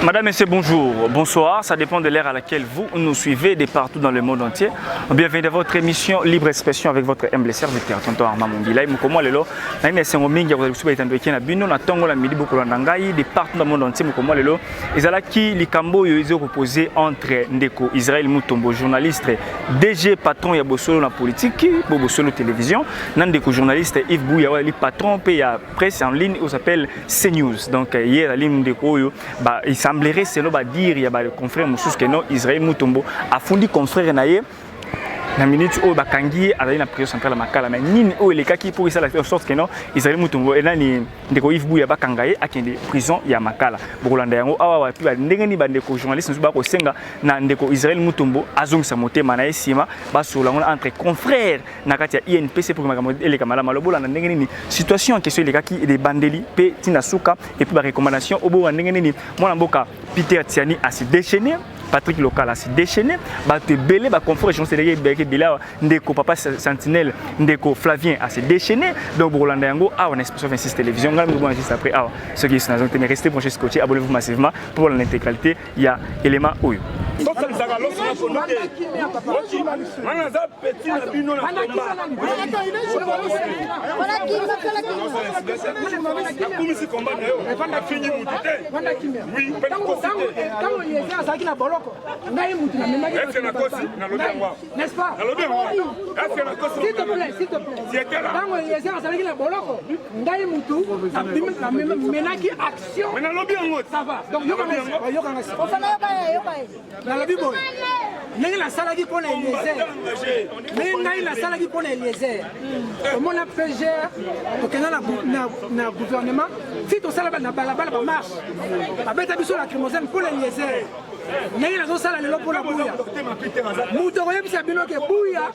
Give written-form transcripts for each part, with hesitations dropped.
Madame, Messieurs, bonjour, bonsoir. Ça dépend de l'heure à laquelle vous nous suivez de partout dans le monde entier. Bienvenue dans votre émission Libre Expression avec votre humble serviteur, Tonton Armand Mongila. Je suis Lelo. Je suis Mingi, je suis Bino, na Tongo, la Midi, beaucoup de partout dans le monde entier. Je suis Lelo. Et là, qui les Cambo, ils ont opposé entre Ndeko, Israël Moutombo, journaliste, DG, patron, il y a Bossolo la politique, Bossolo télévision. Ndeko, journaliste, Yves Bouya, le patron, il y a presse en ligne, il s'appelle CNews. Donc, hier, la ligne Ndeko, il semblerait c'est nous dire il y a des confrères Moussous que non Israël Moutombo a fondé confrère naïe na minute au bakangi à la prison centrale makala mais ni au les cas qui pour ça la sorte que non Israël Moutombo et nani ndeko Yves Bouya bakangaye akende prison ya makala bokolanda yango awa puis ndenge ni bandeko journaliste nsuba ko senga na ndeko Israël Moutombo azongisa motema na esima basola entre confrères na kati ya INPC pour makambo ele kamala malobola na ndenge ni situation en question les cas qui des bandeli pe tina suka et puis ba recommandation obo ndenge ni mwana mboka Peter Tiani a se déchaîné Patrick Local a se déchaîné, te belé, confort, je sais Ndeko Papa Sentinelle, Ndeko Flavien a se déchaîné. Donc, Roland Yango, on a expression 26 télévision. Nous allons juste après. Ceux qui sont dans le restez branchés scotché, abonnez-vous massivement pour l'intégralité. Il y a élément Oyo. N'est-ce pas? S'il te plaît, s'il te plaît. Quand on y a la boloko, Ndaï Moutou, Menaki action. Ça va. Donc, la Bible. La salle qui pone Eliezer. La salle qui pone Eliezer. Comment on appelle le gouvernement? Si tout ça la balle marche. La bête a la crimosène pour Eliezer. N'est la zone salle pour la bouilla. Moutoye bisa bino ke bouilla.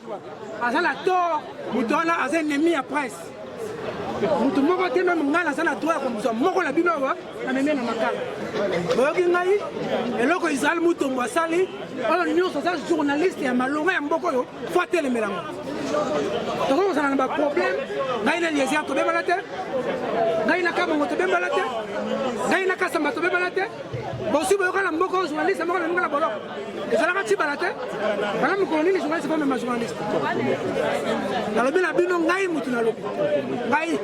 Asa la tort. Moutona asa ennemi à presse. Mutu moko te même ngala sana droit comme ça moko la bino wa na memena makala boyoki ngai eloko Israël Moutombo asali on nyonso ça journaliste ya malonga ya mboko yo faut telemelango to ko sana ba problème ngai na liesi to beba la te ngai na kama ngoto beba la te ngai na kasa mato beba la te bosi boyoka na mboko journaliste moko na ngala boloko ezala ka ti balate bana mo koloni les journalistes pas même journaliste na lobi na bino ngai mutu na lobi ngai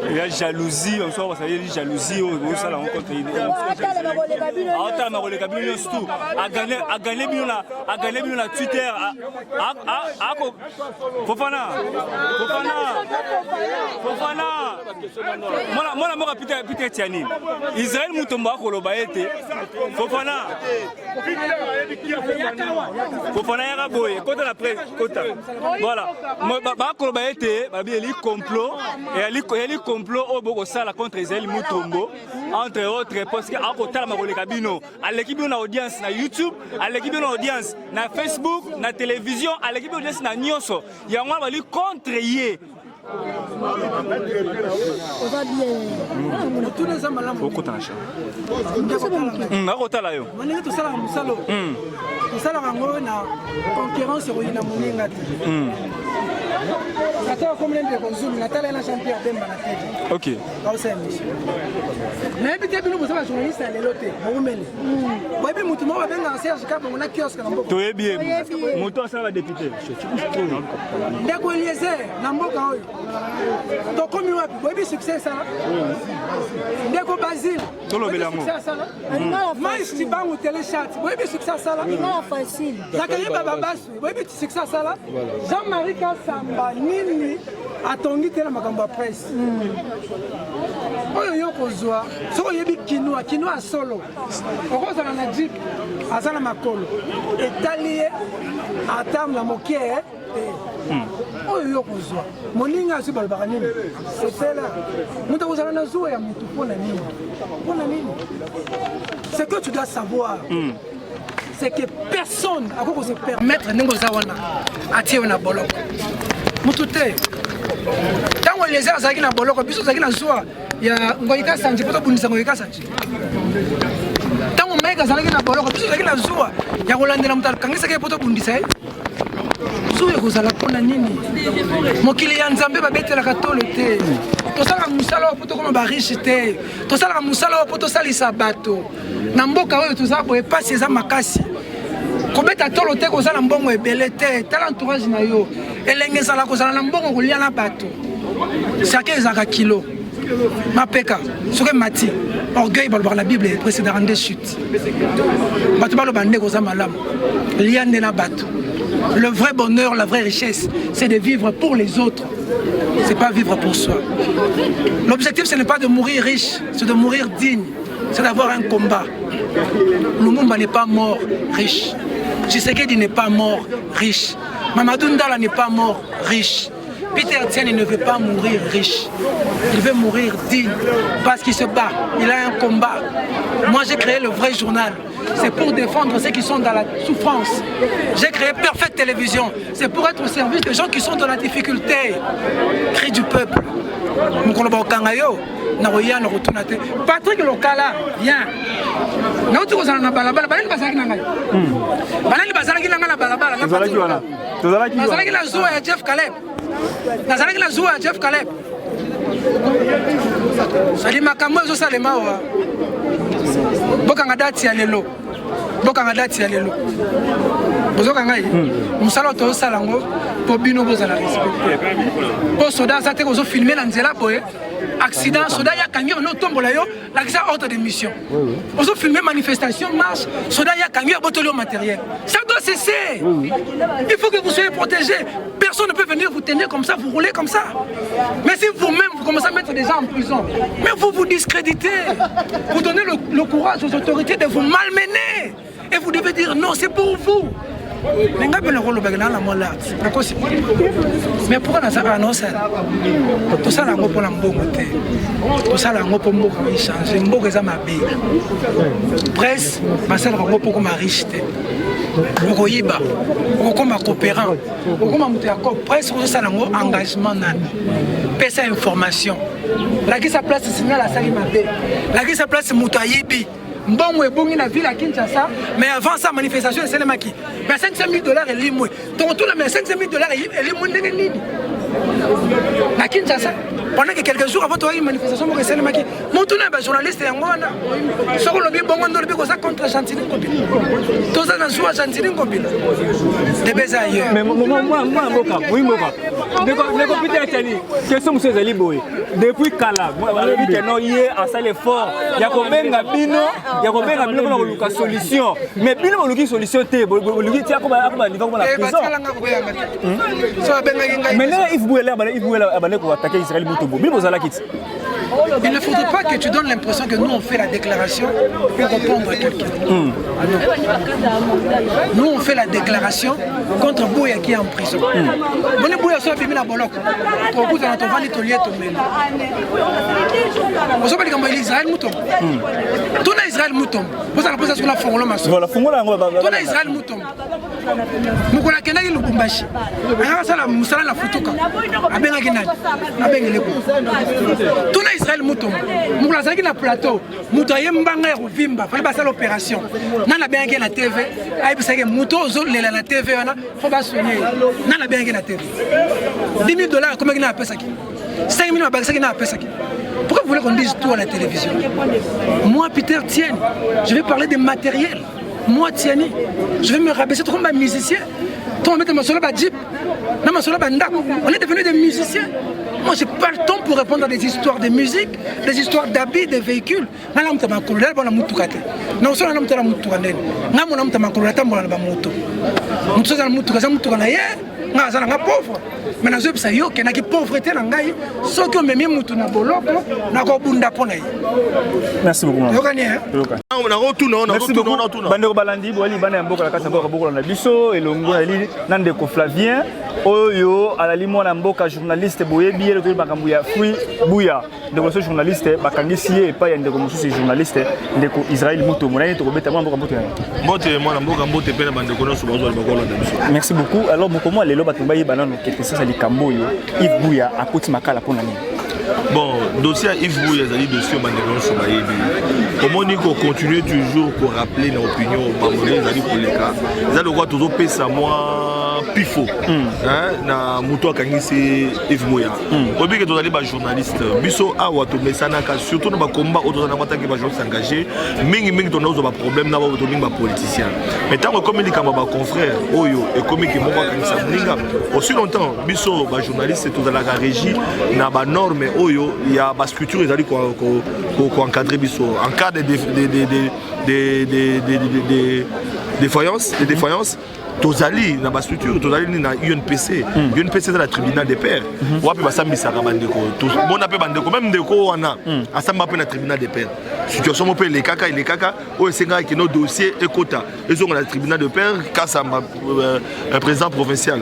il y a jalousie, on sort ça y est jalousie au ça la rencontre. Surtout à gagner bien la Twitter Fofana. Moi Peter Tiani. Israël Moutombo koloba été Fofana yaka boye kota la presse kota voilà ba koloba été ba bi li complot et li complot au boko sala contre Israël Moutombo entre autres parce que a kota la makoleka bino à l'équipe na audience na YouTube à l'équipe na audience na Facebook na télévision à l'équipe audience na nyonso ya ngwa ba li contre yé ok. Succès ça. Ndeko Basile. Mais si ba ou téléchat, oui succès ça là. Facile. Zakari Baba Basu, oui succès ça là. Jean-Marie Kassamba nini atongi tela makambo presse. Oyo kozwa, so yebi kinwa solo. Okoza na Jeep, azana makolo. Etalié atam la mokie. Oyo kozwa. Moninga asi balbaka nini. C'est là. Muta kozala na zuwa ya mutu pona nini. Pona nini. C'est que tu dois savoir. C'est que personne a quoi se permettre n'engo zawana atie na boloko. Mutu te. Tango les gens zaki na boloko, biso zaki na zuwa ya ngoyika sanji poto bunisa ngoyika sanji. Tango meka zaki na boloko, biso zaki na zuwa ya kolandela mutu kangisa ke poto bundisa. soki ekozala mpona nini mokili ya nzambe babetelaka tolo te tosalaka mosala oyo mpo tokoma bariche te tosalaka mosala oyo mpo tosalisa bato na mboka oyo tozala boye pasi eza makasi kobeta tolo te kozala mbongo ebele te tala entourage na yo elenge ezala kozala na mbongo kolia na bato sake ezalaka kilo mapeka soki mati orgueil balobaka na bible précédera nde chute bato baloba nde koza malamu lia nde na bato. Le vrai bonheur, la vraie richesse, c'est de vivre pour les autres. C'est pas vivre pour soi. L'objectif, ce n'est pas de mourir riche, c'est de mourir digne. C'est d'avoir un combat. Lumumba n'est pas mort riche. Tshisekedi n'est pas mort riche. Mamadou Ndala n'est pas mort riche. Peter Tienne ne veut pas mourir riche. Il veut mourir digne parce qu'il se bat. Il a un combat. Moi, j'ai créé le vrai journal. C'est pour défendre ceux qui sont dans la souffrance. J'ai créé Perfect Télévision. C'est pour être au service des gens qui sont dans la difficulté. Cri du peuple. Patrick Lokala, viens. Jeff Caleb. Sali makambo zo salema wa. Bokanga dati ya lelo. Bokanga dati ya lelo. Bozoka ngai. Musala to salango po bino bozala respecter. Po soda sa te ko zo filmer na nzela boye. Accident soda ya kangi no tombola yo la kisa ordre de mission. On zo filmer manifestation marche soda ya kangi botolo matériel. Ça doit cesser. Il faut que vous soyez protégés. Personne ne peut venir vous tenir comme ça, vous rouler comme ça. Mais si vous-même vous commencez à mettre des gens en prison, mais vous vous discréditez. Vous donnez le courage aux autorités de vous malmener. Et vous devez dire non, c'est pour vous. Mais pourquoi on a ça? Tout ça, on a pour l'embaucher. Tout ça, on a pour changer. On a ma vie. Presse, ma sœur, on a pour ma richesse. Okoyiba, okoma coopérant, okoma mutu ya presse osala ngo engagement nani. Pesa information. La qui sa place signal la sali mabe. La qui sa place mutu ayibi. Mbongo ebongi na ville à Kinshasa, mais avant sa manifestation c'est le maki. Mais $500 000 et limwe. Donc tout le mais $500 000 et limwe ndenge nini. Na Kinshasa pendant que quelques jours avant toi une manifestation mo resele maki. Montu na ba journaliste ya ngona. Soko lobi bongo ndo lobi ko ça contre Chantini Ngobila. Tout ça na joie Chantini Ngobila. De beza ailleurs. Mais moi mboka, oui mboka. Ndeko Peter Tiani, question monsieur Zali boy. Depuis Kala, moi on dit que non hier à ça l'effort. Ya ko benga bino pour koluka solution. Mais bino koluki solution te, koluki tia ko ba niveau ko la prison. Mais là if Bouela abane ko attaquer Israël Mutombo. Bino bozala kit. Il ne faudrait pas que tu donnes l'impression que nous on fait la déclaration pour répondre à quelqu'un. Nous on fait la déclaration contre Bouya qui est en prison. Bonne Bouya soit fait la bolok. Pour vous dans ton vali tolier tomber. On s'appelle comme Israël Mutombo. Tout na Israël Mutombo. Vous allez poser sur la fongola maso. Voilà fongola ngo ba. Tout na Israël Mutombo. Mukona kenaki Lubumbashi. Anga sala musala la futuka. Abenga kinani. Abenga leko. Tout na Israël Mutombo. Mukona zaki na plateau. Mutoye mbanga ya kuvimba. Fallait passer l'opération. Nana benga na TV. Aibisake muto zo lela na TV wana. Faut pas soigner. Nana benga na TV. $10 000 comment il a appelé ça qui? 5 000 balles ça qui a appelé ça qui? Pourquoi vous voulez qu'on dise tout à la télévision? Moi Peter Tienne, je vais parler des matériels. Moi Tiani, je vais me rabaisser comme un musicien. Toi on met ma solo ba jeep. Ma solo ba ndak. On est devenus des musiciens. Moi j'ai pas le temps pour répondre à des histoires de musique, des histoires d'habits, de véhicules. Nala mtama kulala bana mutukate. Na usona na mtala mutukane. Ngamo na mtama kulala tambola ba moto. Mutsoza na mutukaza mutukana ye. Nga zala nga pauvre. Mais na zebisa yo ke na ki pauvreté na ngai soki o memi mutu na boloko na ko bunda pona yi. Merci beaucoup. Yokani hein. Na retourne na retourne. Bandeko balandi boali bana ya mboka la kasa mboka bokola na biso elongo ali nande ko Flavien oyo alali mwana mboka journaliste boyebi ele to makambu ya Fui Buya ndeko so journaliste bakangisi ye pa ya ndeko mususu journaliste ndeko Israël Mutombo na to kobeta mwana mboka mbote mbote mwana mboka mbote pe na bandeko no so bazo bakola na biso. Merci beaucoup. Alors bokomo lelo batumba yi banano kete ça likambo yo Yves Buya akoti makala pona nini. Bon, dossier Yves Buya zali dossier bandeko so bayebi. Comment on dit qu'on continue toujours pour rappeler l'opinion au Bambolais zali pour les cas. Ça le quoi toujours pesa moi pifo na moto akangisi Yves Buya obi que tozali ba journaliste biso awa to mesanaka surtout na ba combat autozana mataki ba journaliste engagé mingi tonozo ba problème na ba to mingi ba politicien mais tant que comme likamba ba confrère oyo et comme ki moko akangisa mlinga aussi longtemps biso ba journaliste tozala ka régie na ba norme oyo ya ba structure ezali ko encadrer biso en cas de défaillance tozali na ba structure tozali na UNPC UNPC dans la tribunal des pairs wapi basambisa ka bandeko bona pe bandeko même ndeko wana asamba pe na tribunal des pairs situation mo pe les kaka o esenga ki no dossier ekota ezo na tribunal de pairs kasa président provincial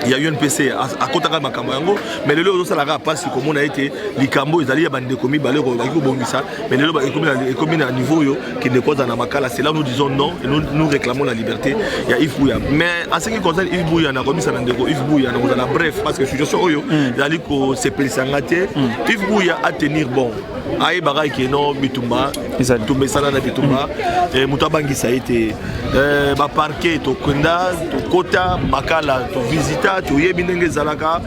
il y a UNPC à kota ka makambo yango mais lelo ozo sala ka passe comme on a été likambo ezali ya bandeko mi baleko ba ko bongisa mais lelo ba ekomi na niveau yo ki ndeko za na makala c'est là nous disons non et nous réclamons la liberté il y a Yves Buya mais en ce qui concerne Yves Buya na komisa na ndeko Yves Buya na kozala bref parce que situation oyo ezali ko sepelisa te Yves Buya à tenir bon aye bagai ke no bitumba tumbe sana na bitumba muto abangisa ete ba parquet to kunda to kota makala to visita to yebi ndenge zalaka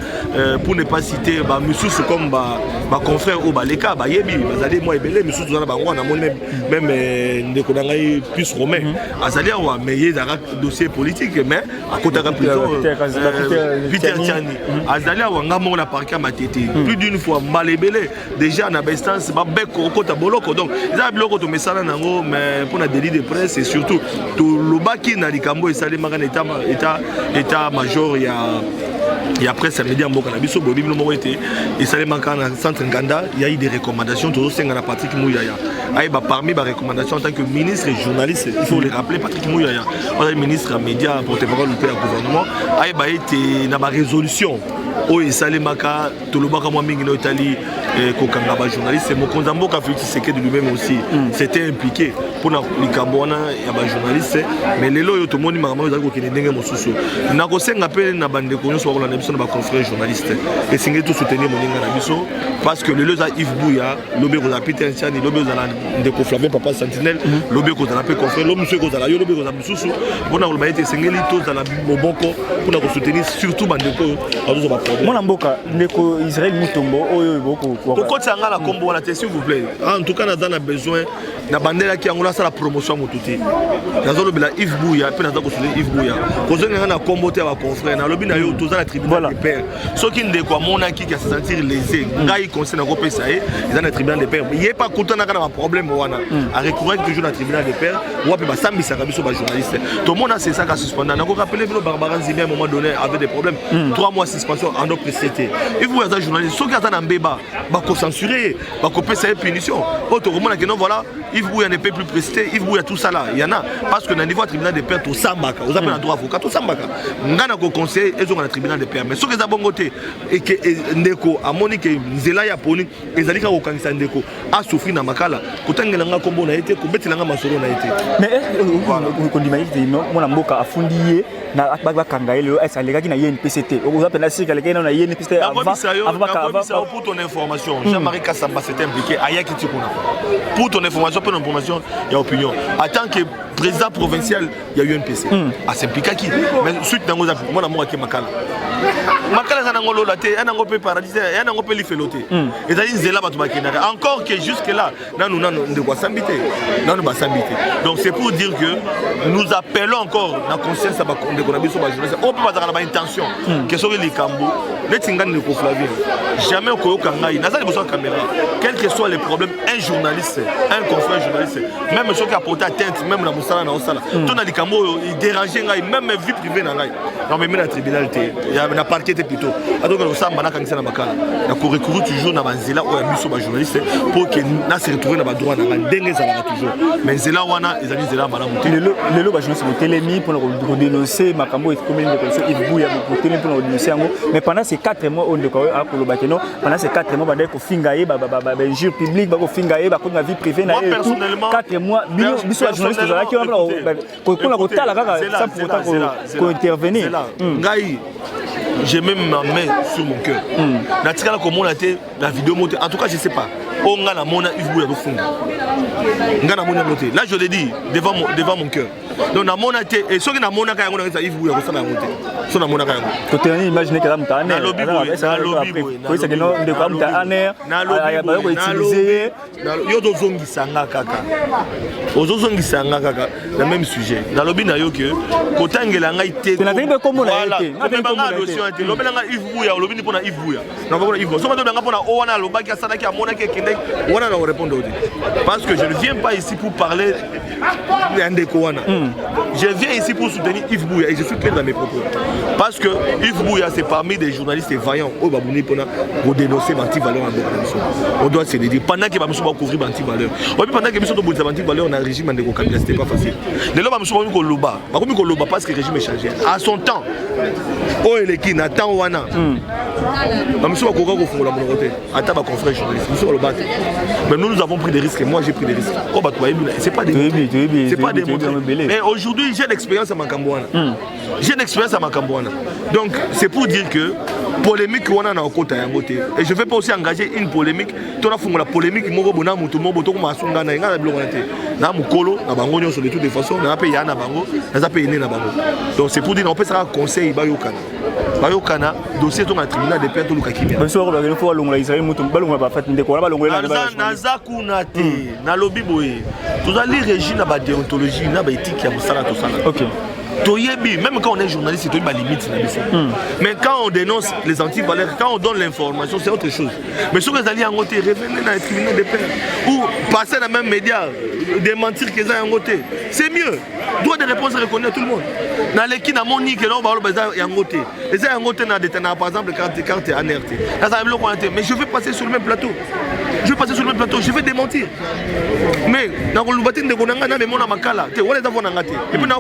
pour ne pas citer ba mususu comme ba confrère au baleka ba yebi bazali moi ebele mususu na bango na moni même ndeko na ngai plus romain azali wa mais yezaka dossier politique mais à kota ka plutôt Peter Tiani azali wa ngamo na parquet matete plus d'une fois malebele déjà na bestance ba beko kota boloko donc za biloko to mesana nango mais pour la délit de presse et surtout to lobaki na likambo esali maka na état major ya presse média mboka na biso bobi bino moko ete esali maka na centre Nganda il y a eu des recommandations to senga na Patrick Mouyaya aïba parmi les recommandations en tant que ministre et journaliste il faut le rappeler Patrick Mouyaya on est ministre média porte-parole du gouvernement aïba été na ba résolution o esali maka to lobaka mwa mingi na Italie kokanga ba journaliste mokonza mboka Félix Tshisekedi lui-même aussi c'était impliqué pour na likambo na ya ba journaliste mais lelo yo to moni makambo ezali kokende ndenge mosusu na kosenga pe na bande ko nyonso ba na biso na ba confrères journalistes et singe tout soutenir moninga na biso parce que lelo za Yves Buya lobe ko za Peter Nchani lobe ko za ndeko Flavien Papa Sentinelle lobe ko za na pe confrère lobe monsieur ko za la yo lobe ko za mususu bona ko ba ete sengeli to za na moboko pour na ko soutenir surtout bande ko azo ba problème mona mboka ndeko Israël Mutombo oyo boko pourquoi tu as la combo la s'il vous plaît en tout cas on a besoin na bandela qui a la promotion motuti na zolo bila Yves Buya pe na zako soutenir Yves Buya ko zonga na combo te ba confrère na lobi na yo to za la tribunal des pairs so ki ndeko mona ki se sentir lésé ngai conseil na ko pesa e za na tribunal des pairs il est pas content na kana problème wana a recourir toujours na tribunal des pairs ou pe ba sambisa ka biso ba journaliste to mona c'est ça ka suspendre na ko rappeler bino Barbara Nzimbi à un moment donné avait des problèmes 3 mois suspension en nos précédés Yves Buya za journaliste so ki ata na mbeba ba ko censurer ba ko pesa une punition auto remona que non voilà Yves Buya ne peut plus prester Yves Buya tout ça là il y en a parce que dans le niveau tribunal des pairs tout sambaka vous appelez un droit avocat tout sambaka ngana ko conseiller et ont le tribunal des pairs mais ce que ça bongoté et que ndeko a monique nzela ya poni ezalika ko kanisa ndeko a souffrir na makala kotangela nga kombo na été ko betela nga masoro na été mais ko ndima yiti no mona mboka afundiye na ba kanga ile esa legaki na YNPCT vous appelez na sika legaki na YNPCT avant pour ton information Jean-Marie Kassamba s'est impliqué à Yakiti pour ton information pour ton information il y a opinion en tant que président provincial il y a eu un PC à s'impliquer qui mais suite dans moi la moi qui makala na ngolo la te ana ngope paradis ana ngope li felote et ça dit là batu bakena encore que jusque là nanu de quoi s'ambiter nanu ba s'ambiter donc c'est pour dire que nous appelons encore la conscience ba de ko na biso ba journaliste on peut pas avoir intention que sur les cambo les tingani de ko Flavien jamais ko kangai na ça les besoin caméra quel que soit les problèmes un journaliste un confrère journaliste même ceux qui a porté atteinte même la musala na osala ton ali cambo il déranger ngai même vie privée na ngai non mais la tribunal il y a na parquet plutôt donc on samba na kangisa na makala na ko recourir toujours na banzela o ya biso ba journaliste pour que na se retrouver na ba droit na ndenge za na toujours mais zela wana ezali zela bana muté lelo ba journaliste telemi pour le dénoncer makambo et commune de conseil Yves Buya pour telemi pour dénoncer yango mais pendant ces 4 mois on de ko a ko lobaki non pendant ces 4 mois ba dai ko finga ye ba injure publique ba ko finga ye ba ko na vie privée na 4 mois biso journaliste za ki ko ko tala kaka sans pour autant ko intervenir ngai j'ai même ma main sur mon cœur. La vidéo montée. En tout cas, je ne sais pas. Oh, nga na mona Yves Bouya Rofunga. Nga na mona moté. Là, je l'ai dit devant mon cœur. Donc, na mona té. Et ceux qui na mona kaya ngona Yves Bouya Rofunga moté. Ceux na mona kaya. Côté on imagine que là m'ta aner. Na lobby boy. Ça oui, c'est que non de quoi m'ta aner. Aya ba ko utiliser. Yo do zongi sanga kaka. Ozo zongi sanga kaka. Le même sujet. Na lobby na yo que kotangela ngai té. C'est na tebe comme on a été. Na tebe nga notion té. Lobela nga Yves Bouya, lobby ni pona Yves Bouya. Na ba pona Yves Bouya. So ba do nga pona o wana lobaki asana ki amona ki kende. Wana na répondre. Parce que je ne viens pas ici pour parler d'Andeko wana. Je viens ici pour soutenir Yves Bouya et je suis clair dans mes propos. Parce que Yves Bouya c'est parmi des journalistes vaillants au Babouni pour dénoncer l'anti-valeur en Bokanabiso. On doit se le dire. Pendant que Babouni va couvrir l'anti-valeur. Pendant que Babouni va l'anti-valeur, on a un régime Andeko Kabila, c'était pas facile. De là, Babouni va loba. Babouni va loba parce que le régime est changé. À son temps, oh et les qui n'attend wana. Babouni va courir au fond de la monoté. Attends ma confrère journaliste. Mais nous avons pris des risques et moi j'ai pris des risques. Oh bah toi, c'est pas démontré. C'est pas démontré. Mais aujourd'hui j'ai l'expérience à Makambouana. J'ai une expérience à Makambouana. Donc c'est pour dire que polémique on a en côté à côté. Et je ne vais pas aussi engager une polémique. Tu as fait la polémique moi bona mutu mo boto ma sunga na ngala bilonate. Na mukolo na bango nyo sur de toutes les façons na pa yana bango na pa ene na bango. Donc c'est pour dire on peut ça conseil ba yokana. Ba yokana dossier ton tribunal de perte luka kimia. Bien sûr il faut longola Israël mutu balonga ba fat ndeko ba longola na za kuna te na lobi boye. Tu as li régime na ba déontologie na ba éthique ya musala to sala. OK. Même quand on est journaliste, c'est une limite. Mais quand on dénonce les antivaleurs, quand on donne l'information, c'est autre chose. Mais si vous allez en côté, revenez dans les tribunaux de paix ou passer dans les mêmes médias, démentir qu'ils ont en côté, c'est mieux. Droit de réponse reconnaît tout le monde. Dans les qui n'a mon ni que l'on va en côté. Les en côté par exemple carte ANRT. Mais je vais passer sur le même plateau. Je vais démentir. Mais dans le bâtiment de Gonanga, mais mon amakala, tu vois les avons en et puis dans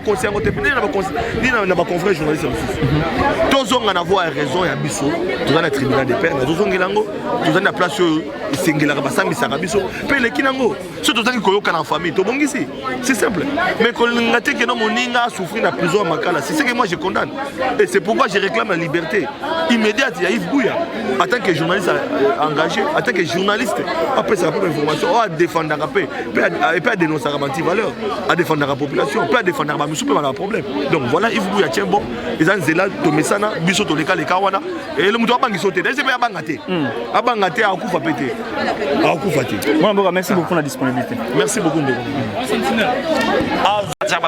le conseil, ni dans ma confrère journaliste. Tous ont avoir raison et abisso. Tous ont le tribunal de paix. Tous ont Gilango. Tous ont la place sur Singela Bassam, Sarabiso. Puis les Kinango. Ceux tous ont Koyoka en famille. Tout bon ici. C'est simple. Mais quand on a dit que non, Moninga a souffert la prison à Makala, c'est ce que moi je condamne. Et c'est pourquoi je réclame la liberté immédiate. Il y a Yves Bouya, en tant que journaliste engagé, en tant que journaliste, après sa propre information, à défendre la paix, et puis à dénoncer la anti-valeur, à défendre la population, puis à défendre la musique, pas de problème. Donc voilà, Yves Bouya tient bon. Ils ont zéla, Tomesana, Bisso, Toleka, les Kawana, et le mouton a bangi sauté. C'est pas bangaté. A bangaté, à coup pété. À coup faté. Merci beaucoup pour la disponibilité. Merci beaucoup. Ah,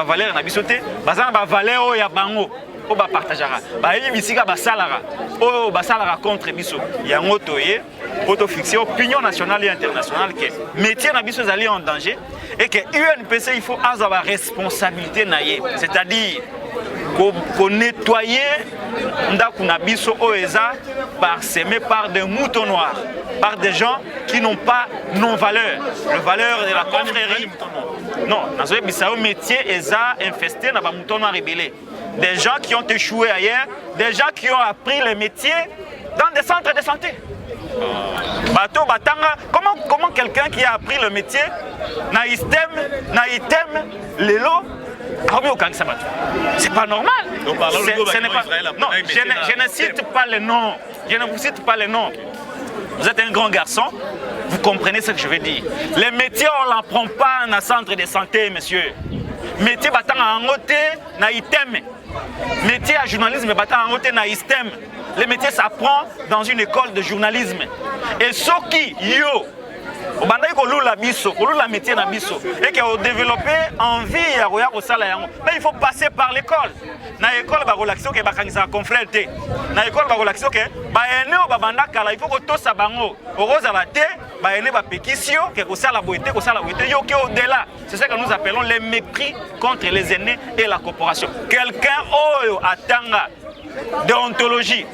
valeur na bisoté, bazana ba valeur ya bango. O ba partagera. Ba yi bisika ba salara. O ba salara contre biso. Ya ngotoye, auto fixer opinion nationale et internationale que métier na biso zali en danger et que UNPC il faut avoir responsabilité naie, c'est-à-dire qu'on nettoyer ndaku na biso oeza parsemé par des moutons noirs, par des gens qui n'ont pas nos valeurs, les valeurs de la confrérie. Non, dans un bisao métier eza infesté na ba moutons noirs rébellés. Des gens qui ont échoué ailleurs, des gens qui ont appris les métiers dans des centres de santé. Bateau Batanga, comment quelqu'un qui a appris le métier na item, lelo, c'est pas normal. Ce n'est pas. Non, je ne cite pas les noms. Je ne vous cite pas les noms. Vous êtes un grand garçon, vous comprenez ce que je veux dire. Les métiers, on ne l'apprend pas dans un centre de santé, monsieur. Métier Batanga en côté, na item. Métier à journalisme, Batanga en côté, na item. Le métier s'apprend dans une école de journalisme. Et ceux qui, yo, la métier na biso et qui ont développé envie mais il faut passer par l'école. Na école ba relaxation que ba kangisa conflété. Na école ba relaxation que ba ene o ba banda kala il faut que to sa bango. Oroza la té ba ene ba pétition que ko sala boité yo qui au delà. C'est ce que nous appelons les mépris contre les aînés et la corporation. Quelqu'un oyo atanga déontologie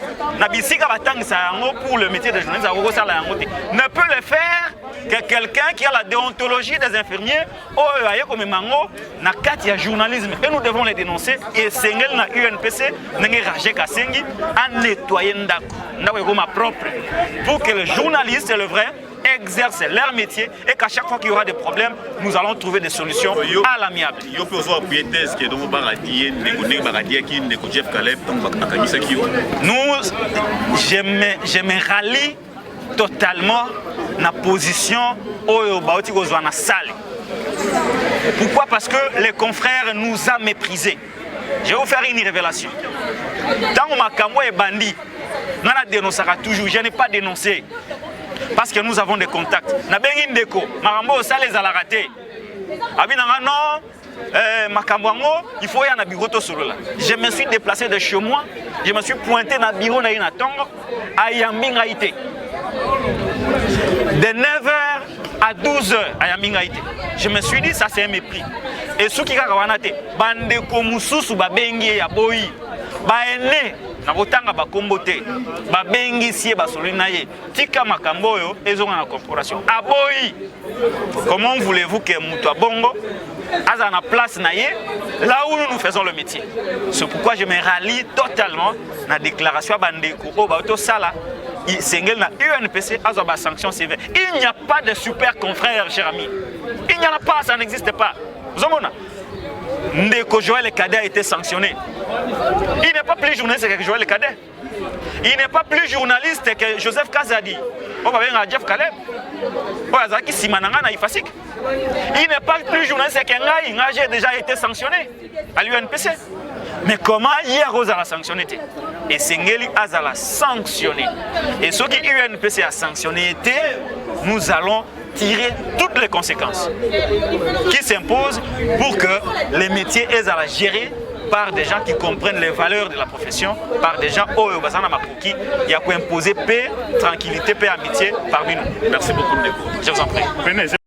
pour le métier de journaliste ne peut le faire que quelqu'un qui a la déontologie des infirmiers na journalisme. Et nous devons les dénoncer et c'est na UNPC à nettoyer propre pour que les journalistes et le vrai exercent leur métier et qu'à chaque fois qu'il y aura des problèmes, nous allons trouver des solutions à l'amiable. Nous, je me rallie totalement na position oyo baoti kozwa na salle. Pourquoi? Parce que les confrères nous a méprisés. Je vais vous faire une révélation. Tant que Makambo est bandit, on a dénoncé toujours. Je n'ai pas dénoncé. Parce que nous avons des contacts. Na bengi ndeko, Makambo ça les a raté. Abinanga non, Makambo il faut y aller na bureau to solo là. Je me suis déplacé de chez moi, je me suis pointé na bureau na ina tongo à Yambinga ité. De 9h à 12h à Yambinga ité. Je me suis dit ça c'est un mépris. Et ceux qui kawanate bandeko mususu ba bengi ya boyi. Ba ene na botanga ba kombote. Ba bengi sie ba solina ye. Tika makambo yo ezonga na corporation. Aboyi. Comment voulez-vous que muto bongo aza na place na ye là où nous faisons le métier. C'est pourquoi je me rallie totalement na déclaration bandeko o ba to sala. Sengel na UNPC azo ba sanction sévère. Il n'y a pas de super confrères, cher ami. Il n'y en a pas, ça n'existe pas. Zomona. Ndeko Joël Cadet a été sanctionné. Il n'est pas plus journaliste que Joël Cadet. Il n'est pas plus journaliste que Joseph Kazadi. On va venir à Jeff Caleb. Il n'est pas plus journaliste que Ngaï. Ngaï a déjà été sanctionné à l'UNPC. Mais comment hier Rosa l'a sanctionné? Et Sengeli a la sanctionné. Et ce qui UNPC a sanctionné, nous allons tirer toutes les conséquences qui s'imposent pour que les métiers aient à la gérer par des gens qui comprennent les valeurs de la profession, par des gens au Bazana Mapuki, il y a quoi imposer paix, tranquillité, paix, amitié parmi nous. Merci beaucoup, Ndeko. Je vous en prie.